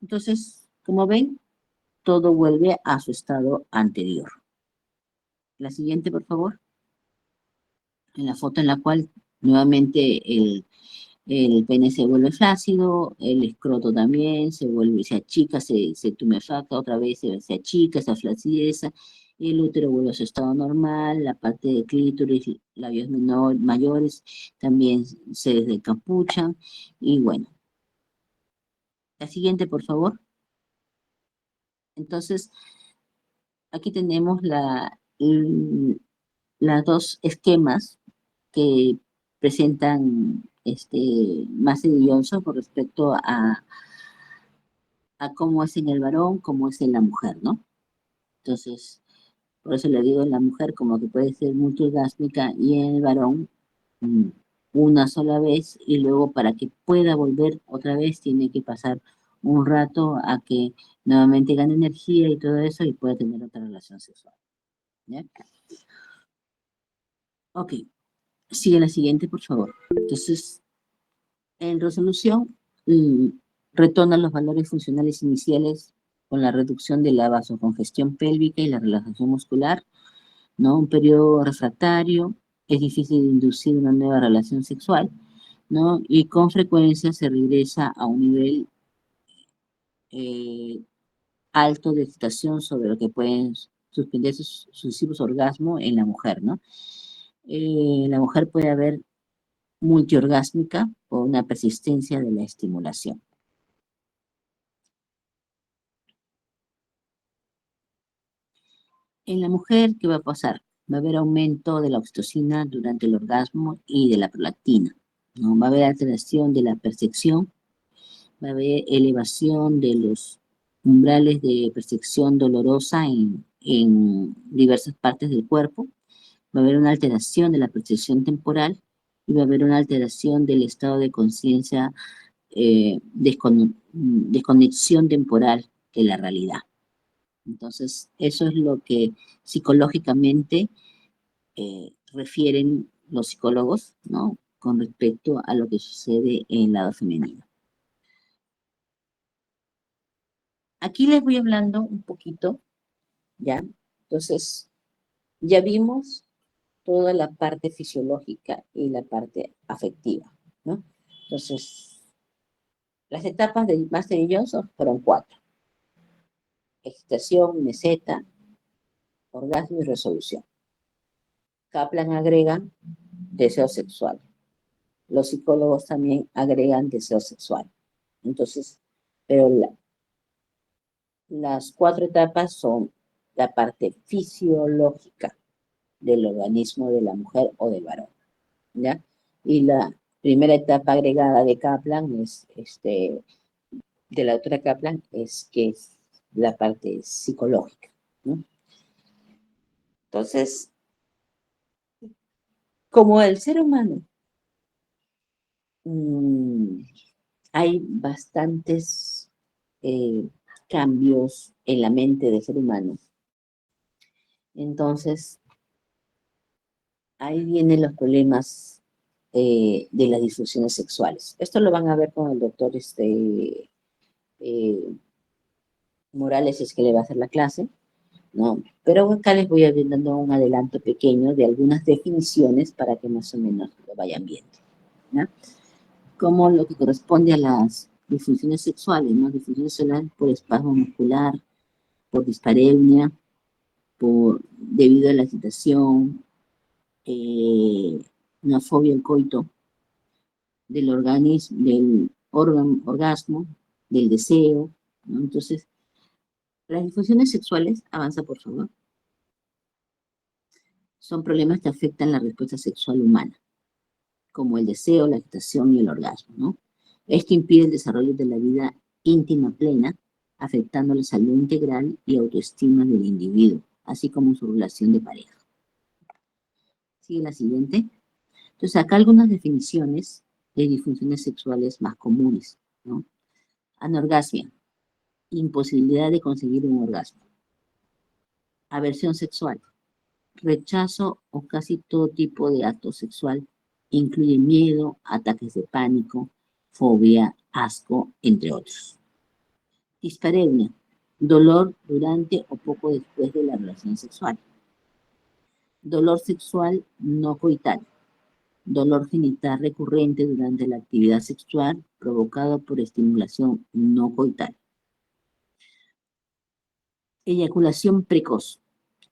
Entonces, como ven, todo vuelve a su estado anterior. La siguiente, por favor. En la foto en la cual nuevamente el pene se vuelve flácido, el escroto también se achica, se tumefacta, otra vez se achica, se aflacidece, el útero vuelve a su estado normal, la parte de clítoris, labios mayores también se desencapuchan, y bueno. La siguiente, por favor. Entonces, aquí tenemos las dos esquemas que presentan más Johnson con respecto a cómo es en el varón, cómo es en la mujer, ¿no? Entonces, por eso le digo en la mujer como que puede ser multiorgásmica y en el varón mm, una sola vez y luego para que pueda volver otra vez tiene que pasar un rato a que nuevamente gane energía y todo eso y pueda tener otra relación sexual. ¿Ya? Ok, sigue la siguiente, por favor. Entonces, en resolución, retorna los valores funcionales iniciales con la reducción de la vasocongestión pélvica y la relajación muscular, ¿no? Un periodo refractario, es difícil de inducir una nueva relación sexual, ¿no? Y con frecuencia se regresa a un nivel eh, alto de excitación sobre lo que pueden suspender sus sucesivos orgasmos en la mujer, ¿no? La mujer puede haber multiorgásmica o una persistencia de la estimulación. En la mujer, ¿qué va a pasar? Va a haber aumento de la oxitocina durante el orgasmo y de la prolactina, ¿no? Va a haber alteración de la percepción, va a haber elevación de los umbrales de percepción dolorosa en diversas partes del cuerpo, va a haber una alteración de la percepción temporal y va a haber una alteración del estado de conciencia, desconexión temporal de la realidad. Entonces, eso es lo que psicológicamente refieren los psicólogos, ¿no? Con respecto a lo que sucede en el lado femenino. Aquí les voy hablando un poquito, ¿ya? Entonces, ya vimos toda la parte fisiológica y la parte afectiva, ¿no? Entonces, las etapas del Master y Johnson fueron 4. Excitación, meseta, orgasmo y resolución. Kaplan agrega deseo sexual. Los psicólogos también agregan deseo sexual. Entonces, pero las 4 etapas son la parte fisiológica del organismo de la mujer o del varón, ¿ya? Y la primera etapa agregada de Kaplan es, de la autora Kaplan, es que es la parte psicológica, ¿no? Entonces, como el ser humano, hay bastantes cambios en la mente del ser humano. Entonces, ahí vienen los problemas de las disfunciones sexuales. Esto lo van a ver con el doctor Morales, es que le va a hacer la clase, ¿no? Pero acá les voy a ir dando un adelanto pequeño de algunas definiciones para que más o menos lo vayan viendo, ¿ya? Como lo que corresponde a las disfunciones sexuales, ¿no? Disfunciones sexuales por espasmo muscular, por dispareunia, debido a la excitación, una fobia al coito, del organismo, del orgasmo, del deseo, ¿no? Entonces, las disfunciones sexuales, avanza por favor, son problemas que afectan la respuesta sexual humana, como el deseo, la excitación y el orgasmo, ¿no? Esto impide el desarrollo de la vida íntima plena, afectando la salud integral y autoestima del individuo, así como su relación de pareja. Sigue la siguiente. Entonces, acá algunas definiciones de disfunciones sexuales más comunes, ¿no? Anorgasmia, imposibilidad de conseguir un orgasmo. Aversión sexual, rechazo o casi todo tipo de acto sexual, incluye miedo, ataques de pánico, fobia, asco, entre otros. Dispareunia, dolor durante o poco después de la relación sexual. Dolor sexual no coital, dolor genital recurrente durante la actividad sexual provocado por estimulación no coital. Eyaculación precoz,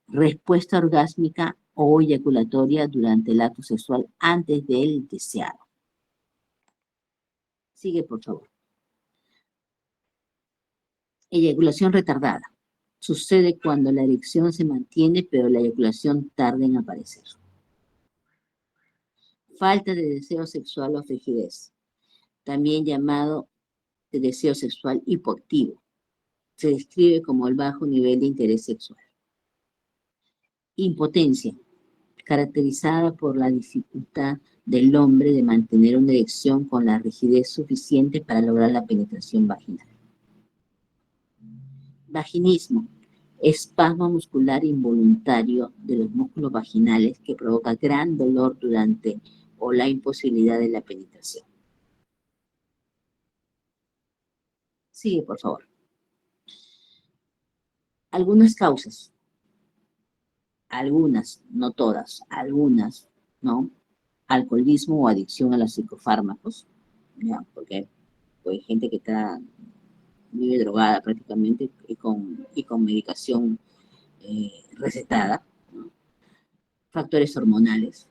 respuesta orgásmica o eyaculatoria durante el acto sexual antes del deseado. Sigue, por favor. Eyaculación retardada. Sucede cuando la erección se mantiene, pero la eyaculación tarda en aparecer. Falta de deseo sexual o frigidez, también llamado de deseo sexual hipoactivo. Se describe como el bajo nivel de interés sexual. Impotencia, caracterizada por la dificultad del hombre de mantener una erección con la rigidez suficiente para lograr la penetración vaginal. Vaginismo, espasmo muscular involuntario de los músculos vaginales que provoca gran dolor durante o la imposibilidad de la penetración. Sigue, por favor. Algunas causas, algunas, no todas, algunas, ¿no? Alcoholismo o adicción a los psicofármacos, ¿ya? Porque hay gente que vive drogada prácticamente y con medicación recetada, ¿no? Factores hormonales,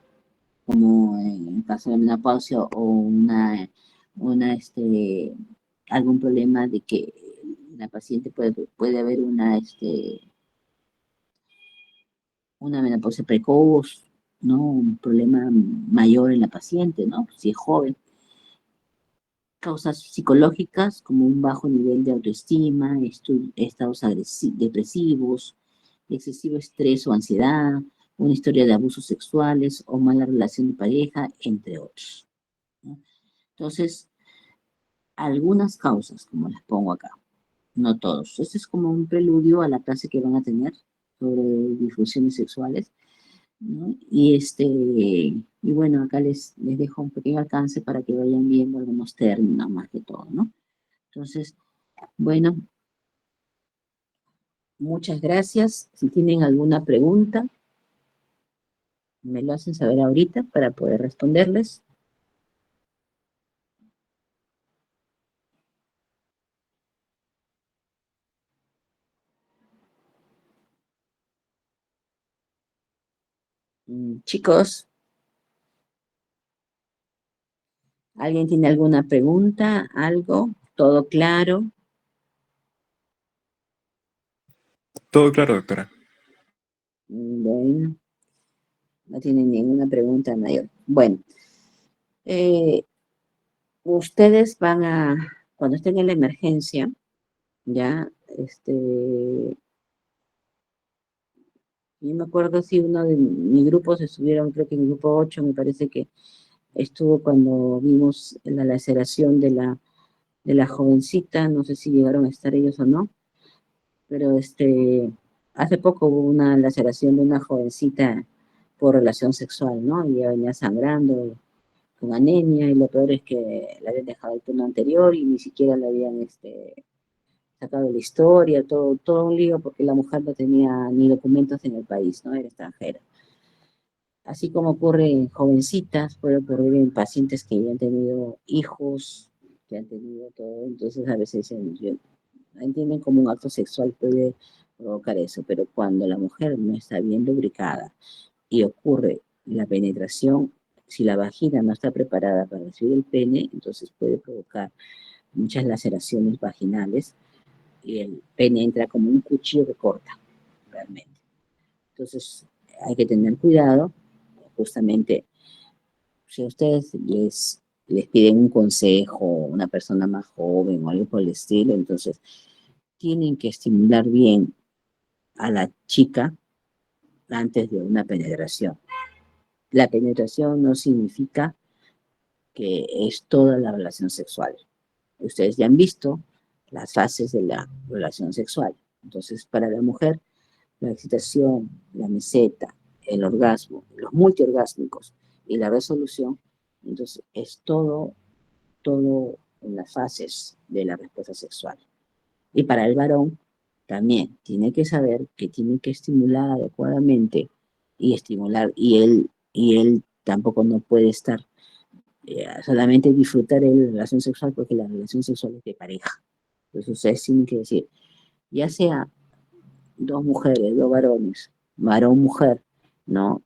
como en caso de menopausia o algún problema de que la paciente puede haber una menopausia precoz, ¿no? Un problema mayor en la paciente, ¿no? Si es joven. Causas psicológicas como un bajo nivel de autoestima, estados depresivos, excesivo estrés o ansiedad, una historia de abusos sexuales o mala relación de pareja, entre otros, ¿no? Entonces, algunas causas, como las pongo acá, no todos. Este es como un preludio a la clase que van a tener sobre disfunciones sexuales. ¿no? Y bueno, acá les dejo un pequeño alcance para que vayan viendo algunos términos más que todo, ¿no? Entonces, bueno, muchas gracias. Si tienen alguna pregunta, me lo hacen saber ahorita para poder responderles. Chicos, ¿alguien tiene alguna pregunta? ¿Algo? ¿Todo claro?
Todo claro, doctora.
Bueno, no tienen ninguna pregunta mayor. Bueno, eh, ustedes van cuando estén en la emergencia, ya, yo me acuerdo si uno de mis grupos estuvieron, creo que en el grupo 8, me parece que estuvo cuando vimos la laceración de la jovencita, no sé si llegaron a estar ellos o no, pero hace poco hubo una laceración de una jovencita por relación sexual, ¿no? Y ella venía sangrando con anemia, y lo peor es que la habían dejado el turno anterior y ni siquiera le habían sacado la historia, todo un lío, porque la mujer no tenía ni documentos en el país, ¿no? Era extranjera. Así como ocurre en jovencitas, puede ocurrir en pacientes que ya han tenido hijos, que han tenido todo, entonces a veces entienden como un acto sexual puede provocar eso, pero cuando la mujer no está bien lubricada y ocurre la penetración, si la vagina no está preparada para recibir el pene, entonces puede provocar muchas laceraciones vaginales y el pene entra como un cuchillo que corta, realmente. Entonces hay que tener cuidado, justamente si a ustedes les piden un consejo, una persona más joven o algo por el estilo, entonces tienen que estimular bien a la chica antes de una penetración. La penetración no significa que es toda la relación sexual. Ustedes ya han visto las fases de la relación sexual. Entonces, para la mujer, la excitación, la meseta, el orgasmo, los multiorgásmicos y la resolución, entonces es todo en las fases de la respuesta sexual. Y para el varón, también tiene que saber que tiene que estimular adecuadamente y estimular, y él tampoco no puede estar solamente disfrutar de la relación sexual, porque la relación sexual es de pareja. Entonces ustedes tienen que decir, ya sea dos mujeres, dos varones, varón, mujer, ¿no?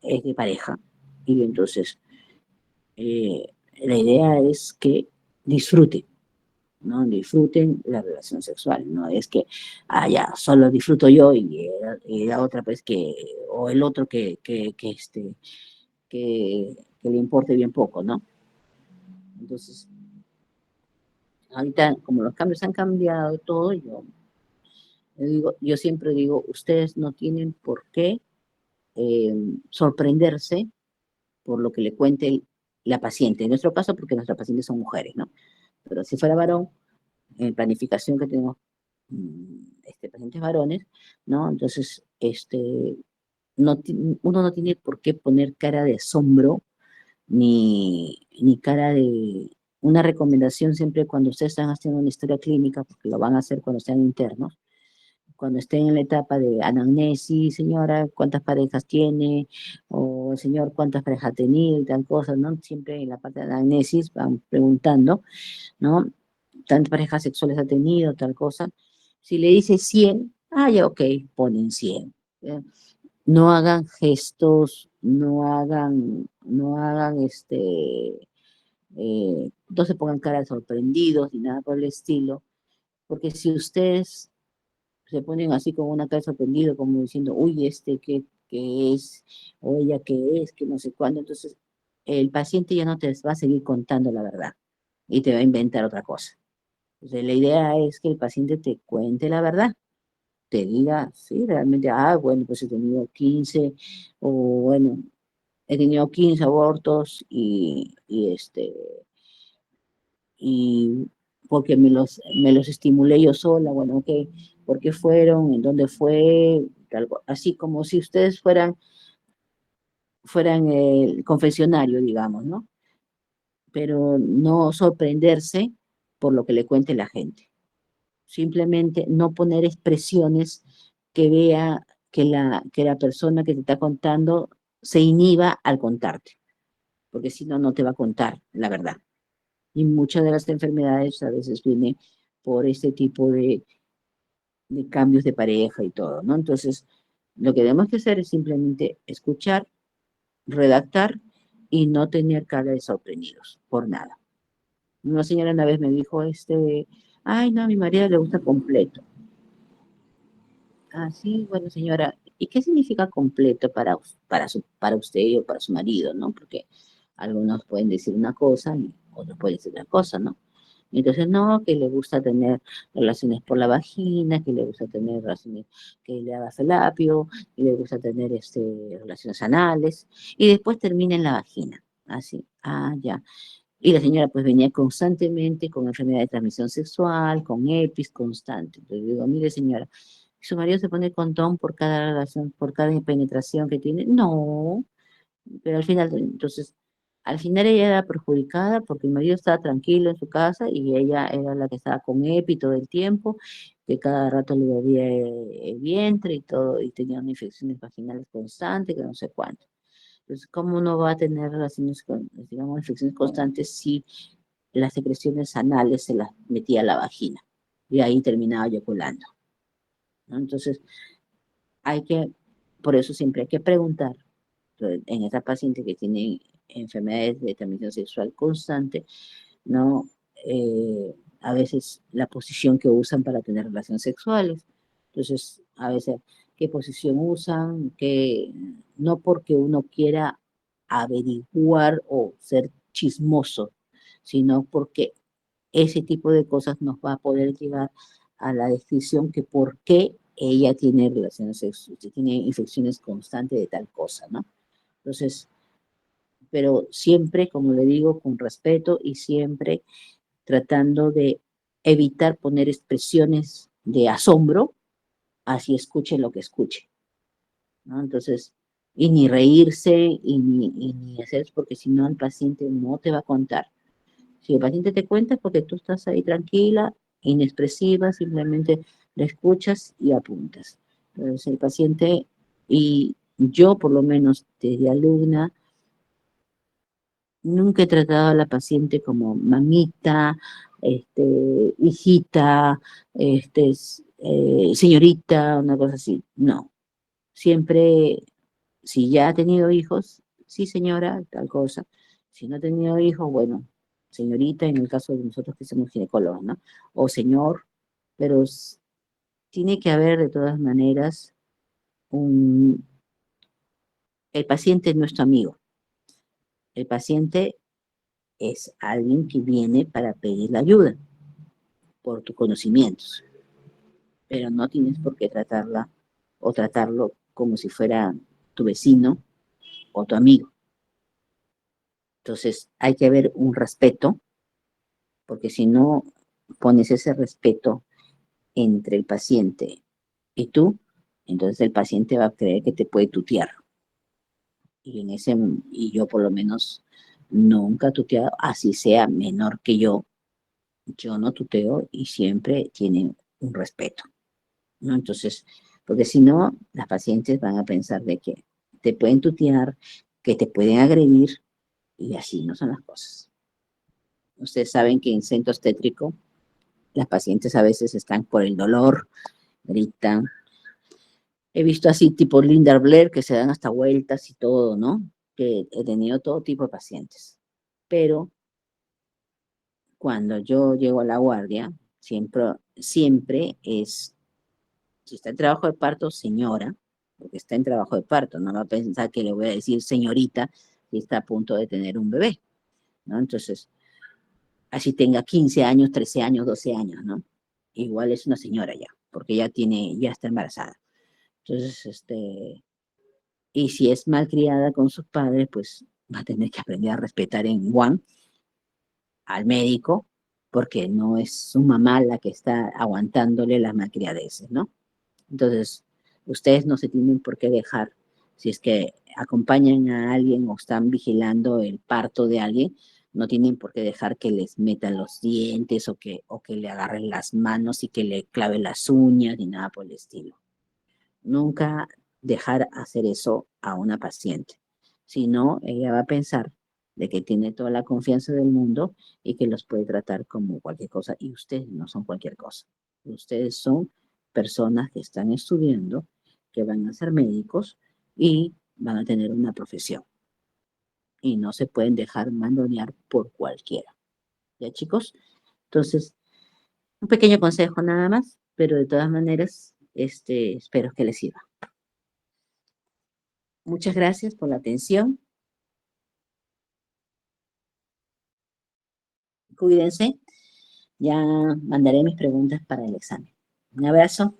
Es de pareja. Y entonces la idea es que disfruten, ¿no? Disfruten la relación sexual, no es que, ya, solo disfruto yo y la otra, pues, o el otro que le importe bien poco, ¿no? Entonces, ahorita, como los cambios han cambiado todo, yo siempre digo, ustedes no tienen por qué sorprenderse por lo que le cuente la paciente. En nuestro caso, porque nuestras pacientes son mujeres, ¿no? Pero si fuera varón, en planificación que tenemos pacientes varones, ¿no? Entonces, uno no tiene por qué poner cara de asombro ni cara de una recomendación siempre cuando ustedes están haciendo una historia clínica, porque lo van a hacer cuando sean internos, cuando estén en la etapa de anamnesis, señora, ¿cuántas parejas tiene? O señor, ¿cuántas parejas ha tenido? Y tal cosa, ¿no? Siempre en la parte de anamnesis van preguntando, ¿no? ¿Tantas parejas sexuales ha tenido? Tal cosa. Si le dice 100, ya ok, ponen 100. ¿Ya? No hagan gestos, no se pongan cara de sorprendidos ni nada por el estilo, porque si ustedes se ponen así como una cara sorprendido, como diciendo, uy, ¿qué es? O ella, ¿qué es? Que no sé cuándo. Entonces, el paciente ya no te va a seguir contando la verdad y te va a inventar otra cosa. Entonces, la idea es que el paciente te cuente la verdad, te diga, sí, realmente, bueno, pues he tenido 15, o bueno, he tenido 15 abortos y porque me los estimulé yo sola, bueno, ok, ¿por qué fueron? ¿En dónde fue? Así como si ustedes fueran fuera en el confesionario, digamos, ¿no? Pero no sorprenderse por lo que le cuente la gente. Simplemente no poner expresiones que vea que la persona que te está contando se inhiba al contarte, porque si no, no te va a contar la verdad. Y muchas de las enfermedades a veces vienen por este tipo de cambios de pareja y todo, ¿no? Entonces, lo que tenemos que hacer es simplemente escuchar, redactar y no tener cara de sorprendidos por nada. Una señora una vez me dijo, ay, no, a mi marido le gusta completo. Ah, sí, bueno, señora, ¿y qué significa completo para usted o para su marido, no? Porque algunos pueden decir una cosa y otros pueden decir otra cosa, ¿no? Entonces, no, que le gusta tener relaciones por la vagina, que le gusta tener relaciones, que le haga felapio, que le gusta tener relaciones anales, y después termina en la vagina. Así, ya. Y la señora pues venía constantemente con enfermedad de transmisión sexual, con EPIs constante. Entonces digo, mire señora, ¿su marido se pone condón por cada relación, por cada penetración que tiene? No, pero al final, entonces, al final ella era perjudicada porque el marido estaba tranquilo en su casa y ella era la que estaba con EPI todo el tiempo, que cada rato le dolía el vientre y todo, y tenía unas infecciones vaginales constantes, que no sé cuánto. Entonces, ¿cómo uno va a tener relaciones con, digamos, infecciones constantes si las secreciones anales se las metía a la vagina y ahí terminaba eyaculando, ¿no? Entonces, hay que, por eso siempre hay que preguntar en esta paciente que tiene enfermedades de transmisión sexual constante, ¿no? A veces la posición que usan para tener relaciones sexuales. Entonces, a veces, ¿qué posición usan? No porque uno quiera averiguar o ser chismoso, sino porque ese tipo de cosas nos va a poder llevar a la descripción que por qué ella tiene relaciones sexuales, tiene infecciones constantes de tal cosa, ¿no? Entonces, pero siempre, como le digo, con respeto y siempre tratando de evitar poner expresiones de asombro, así escuche lo que escuche, ¿no? Entonces, y ni reírse y ni hacer, porque si no el paciente no te va a contar. Si el paciente te cuenta es porque tú estás ahí tranquila, inexpresiva, simplemente le escuchas y apuntas. Entonces el paciente, y yo por lo menos desde alumna, nunca he tratado a la paciente como mamita, hijita, señorita, una cosa así. No. Siempre, si ya ha tenido hijos, sí señora, tal cosa. Si no ha tenido hijos, bueno, señorita, en el caso de nosotros que somos ginecólogos, ¿no? O señor, pero tiene que haber de todas maneras el paciente es nuestro amigo. El paciente es alguien que viene para pedir la ayuda por tus conocimientos, pero no tienes por qué tratarla o tratarlo como si fuera tu vecino o tu amigo. Entonces hay que haber un respeto, porque si no pones ese respeto entre el paciente y tú, entonces el paciente va a creer que te puede tutear. Y yo por lo menos nunca he tuteado, así sea menor que yo no tuteo y siempre tienen un respeto, ¿no? Entonces, porque si no, las pacientes van a pensar de que te pueden tutear, que te pueden agredir, y así no son las cosas. Ustedes saben que en centro obstétrico las pacientes a veces están por el dolor, gritan. He visto así tipo Linda Blair que se dan hasta vueltas y todo, ¿no? Que he tenido todo tipo de pacientes. Pero cuando yo llego a la guardia, siempre es, si está en trabajo de parto, señora, porque está en trabajo de parto, no va a pensar que le voy a decir señorita si está a punto de tener un bebé, ¿no? Entonces, así tenga 15 años, 13 años, 12 años, ¿no? Igual es una señora ya, porque ya está embarazada. Entonces, y si es malcriada con sus padres, pues va a tener que aprender a respetar en Juan al médico, porque no es su mamá la que está aguantándole las malcriadeces, ¿no? Entonces, ustedes no se tienen por qué dejar Si es que acompañan a alguien o están vigilando el parto de alguien, no tienen por qué dejar que les metan los dientes o que le agarren las manos y que le claven las uñas ni nada por el estilo. Nunca dejar hacer eso a una paciente. Si no, ella va a pensar de que tiene toda la confianza del mundo y que los puede tratar como cualquier cosa. Y ustedes no son cualquier cosa. Ustedes son personas que están estudiando, que van a ser médicos y van a tener una profesión. Y no se pueden dejar mandonear por cualquiera. ¿Ya, chicos? Entonces, un pequeño consejo nada más, pero de todas maneras, espero que les sirva. Muchas gracias por la atención. Cuídense. Ya mandaré mis preguntas para el examen. Un abrazo.